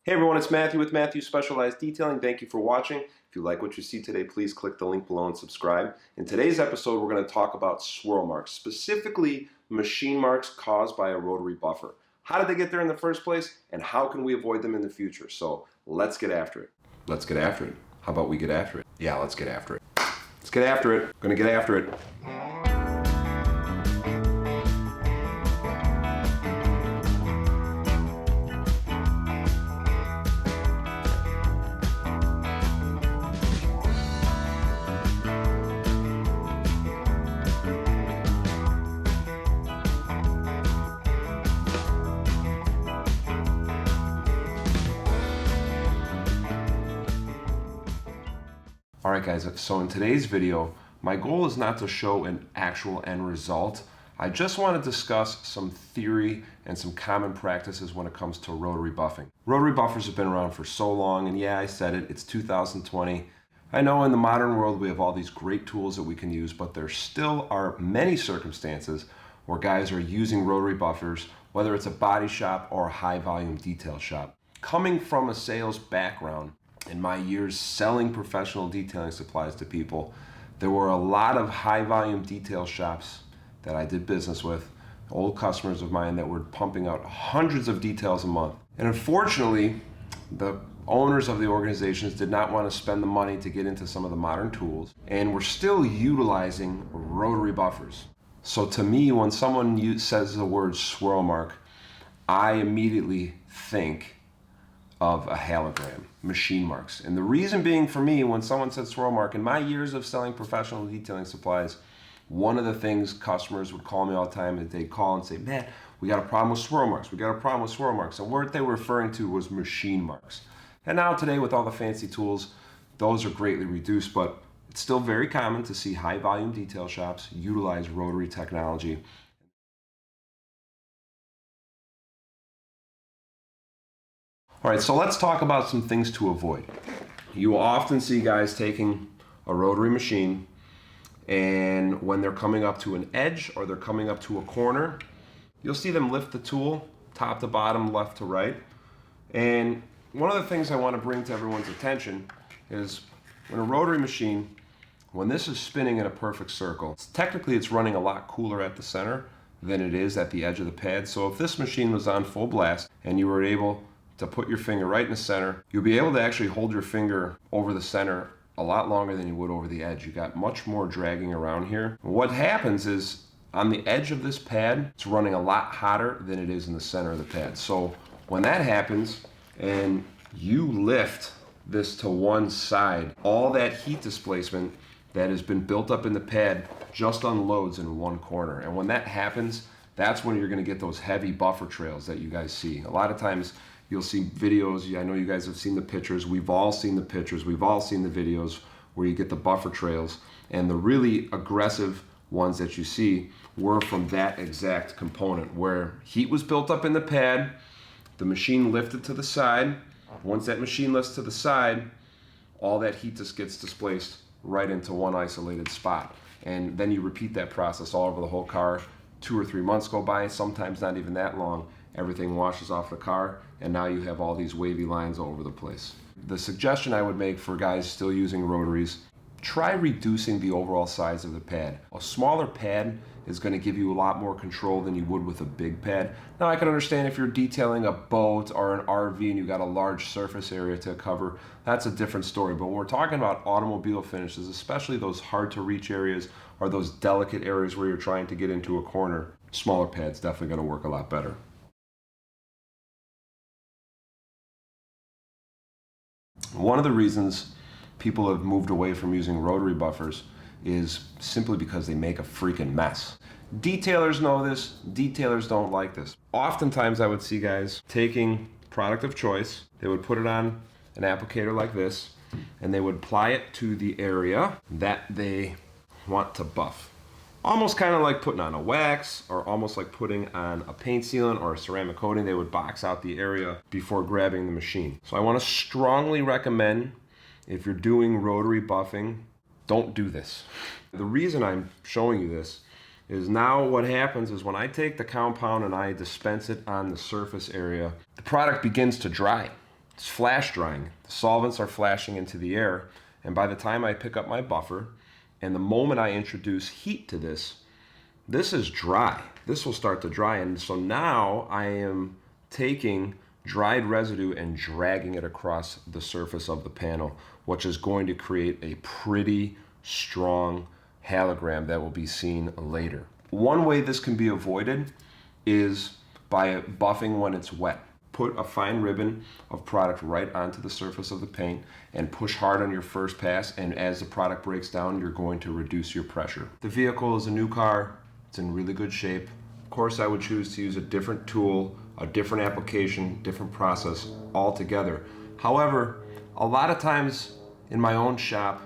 Hey everyone, it's Matthew with Matthew Specialized Detailing. Thank you for watching. If you like what you see today, please click the link below and subscribe. In today's episode, we're going to talk about swirl marks, specifically machine marks caused by a rotary buffer. How did they get there in the first place, and how can we avoid them in the future? So let's get after it. Let's get after it. How about we get after it? Yeah, let's get after it. Let's get after it. Gonna get after it. Alright guys, so in today's video, my goal is not to show an actual end result. I just want to discuss some theory and some common practices when it comes to rotary buffing. Rotary buffers have been around for so long, and yeah, I said it, it's 2020. I know in the modern world we have all these great tools that we can use, but there still are many circumstances where guys are using rotary buffers, whether it's a body shop or a high volume detail shop. Coming from a sales background, in my years selling professional detailing supplies to people, there were a lot of high volume detail shops that I did business with, old customers of mine that were pumping out hundreds of details a month. And unfortunately, the owners of the organizations did not want to spend the money to get into some of the modern tools, and were still utilizing rotary buffers. So to me, when someone says the word swirl mark, I immediately think of a halogram, machine marks. And the reason being for me, when someone said swirl mark, in my years of selling professional detailing supplies, one of the things customers would call me all the time, is they'd call and say, man, we got a problem with swirl marks, we got a problem with swirl marks. And what they were referring to was machine marks. And now today with all the fancy tools, those are greatly reduced, but it's still very common to see high volume detail shops utilize rotary technology. All right, so let's talk about some things to avoid. You will often see guys taking a rotary machine, and when they're coming up to an edge or they're coming up to a corner, you'll see them lift the tool top to bottom, left to right. And one of the things I want to bring to everyone's attention is when a rotary machine, when this is spinning in a perfect circle, technically it's running a lot cooler at the center than it is at the edge of the pad. So if this machine was on full blast and you were able to put your finger right in the center, you'll be able to actually hold your finger over the center a lot longer than you would over the edge. You got much more dragging around here. What happens is on the edge of this pad, it's running a lot hotter than it is in the center of the pad. So when that happens and you lift this to one side, all that heat displacement that has been built up in the pad just unloads in one corner. And when that happens, that's when you're gonna get those heavy buffer trails that you guys see. A lot of times, you'll see videos, I know you guys have seen the pictures, we've all seen the pictures, we've all seen the videos where you get the buffer trails, and the really aggressive ones that you see were from that exact component where heat was built up in the pad, the machine lifted to the side. Once that machine lifts to the side, all that heat just gets displaced right into one isolated spot. And then you repeat that process all over the whole car. 2 or 3 months go by, sometimes not even that long. Everything washes off the car, and now you have all these wavy lines all over the place. The suggestion I would make for guys still using rotaries, try reducing the overall size of the pad. A smaller pad is going to give you a lot more control than you would with a big pad. Now I can understand if you're detailing a boat or an RV and you've got a large surface area to cover, that's a different story. But when we're talking about automobile finishes, especially those hard to reach areas or those delicate areas where you're trying to get into a corner, smaller pad's definitely going to work a lot better. One of the reasons people have moved away from using rotary buffers is simply because they make a freaking mess. Detailers know this, detailers don't like this. Oftentimes I would see guys taking product of choice, they would put it on an applicator like this, and they would apply it to the area that they want to buff. Almost kind of like putting on a wax, or almost like putting on a paint sealant or a ceramic coating. They would box out the area before grabbing the machine. So I want to strongly recommend, if you're doing rotary buffing, don't do this. The reason I'm showing you this is now what happens is when I take the compound and I dispense it on the surface area, the product begins to dry. It's flash drying. The solvents are flashing into the air, and by the time I pick up my buffer, and the moment I introduce heat to this is dry. This will start to dry, and so now I am taking dried residue and dragging it across the surface of the panel, which is going to create a pretty strong halogram that will be seen later. One way this can be avoided is by buffing when it's wet. Put a fine ribbon of product right onto the surface of the paint and push hard on your first pass, and as the product breaks down, you're going to reduce your pressure. The vehicle is a new car. It's in really good shape. Of course, I would choose to use a different tool, a different application, different process altogether. However, a lot of times in my own shop,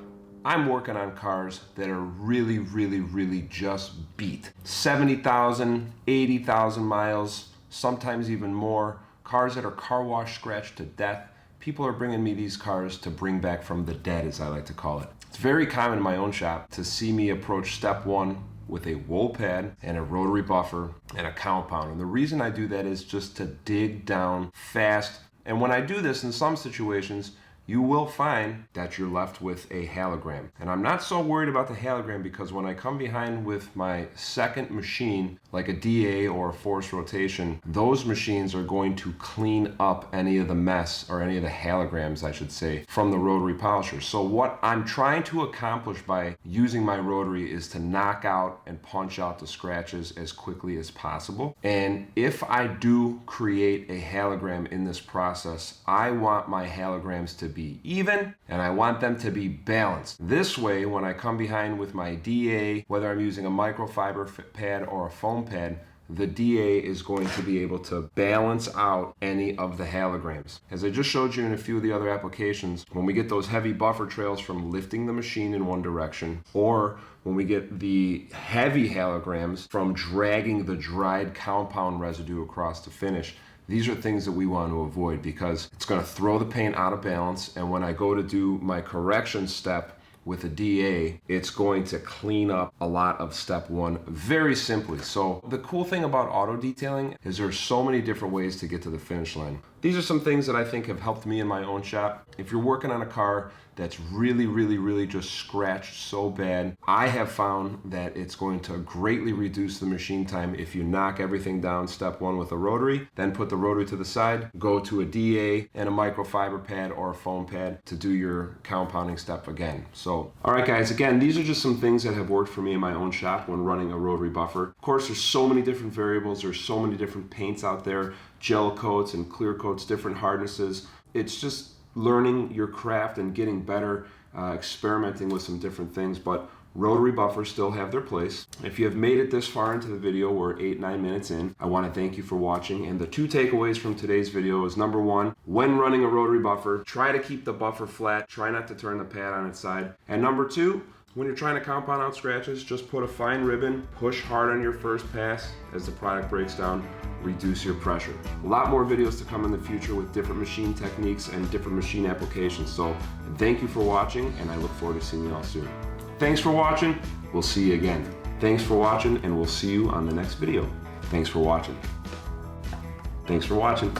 I'm working on cars that are really just beat. 70,000, 80,000 miles, sometimes even more. Cars that are car wash scratched to death. People are bringing me these cars to bring back from the dead, as I like to call it. It's very common in my own shop to see me approach step one with a wool pad and a rotary buffer and a compound. And the reason I do that is just to dig down fast. And when I do this in some situations, you will find that you're left with a halogram. And I'm not so worried about the halogram, because when I come behind with my second machine, like a DA or a forced rotation, those machines are going to clean up any of the mess, or any of the halograms, I should say, from the rotary polisher. So what I'm trying to accomplish by using my rotary is to knock out and punch out the scratches as quickly as possible. And if I do create a halogram in this process, I want my halograms to be even, and I want them to be balanced. This way, when I come behind with my DA, whether I'm using a microfiber pad or a foam pad, the DA is going to be able to balance out any of the halograms. As I just showed you in a few of the other applications, when we get those heavy buffer trails from lifting the machine in one direction, or when we get the heavy halograms from dragging the dried compound residue across the finish, these are things that we want to avoid, because it's going to throw the paint out of balance, and when I go to do my correction step with a DA, it's going to clean up a lot of step one very simply. So the cool thing about auto detailing is there's so many different ways to get to the finish line. These are some things that I think have helped me in my own shop. If you're working on a car that's really just scratched so bad, I have found that it's going to greatly reduce the machine time if you knock everything down step one with a rotary, then put the rotary to the side, go to a DA and a microfiber pad or a foam pad to do your compounding step again. So, all right guys, again, these are just some things that have worked for me in my own shop when running a rotary buffer. Of course, there's so many different variables, there's so many different paints out there, gel coats and clear coats, different hardnesses. It's just learning your craft and getting better, experimenting with some different things, but rotary buffers still have their place. If you have made it this far into the video, we're 8-9 minutes in, I want to thank you for watching. And the two takeaways from today's video is, number one, when running a rotary buffer, try to keep the buffer flat, try not to turn the pad on its side. And number two, when you're trying to compound out scratches, just put a fine ribbon, push hard on your first pass. As the product breaks down, reduce your pressure. A lot more videos to come in the future with different machine techniques and different machine applications. So thank you for watching, and I look forward to seeing you all soon. Thanks for watching. We'll see you again. Thanks for watching, and we'll see you on the next video. Thanks for watching. Thanks for watching.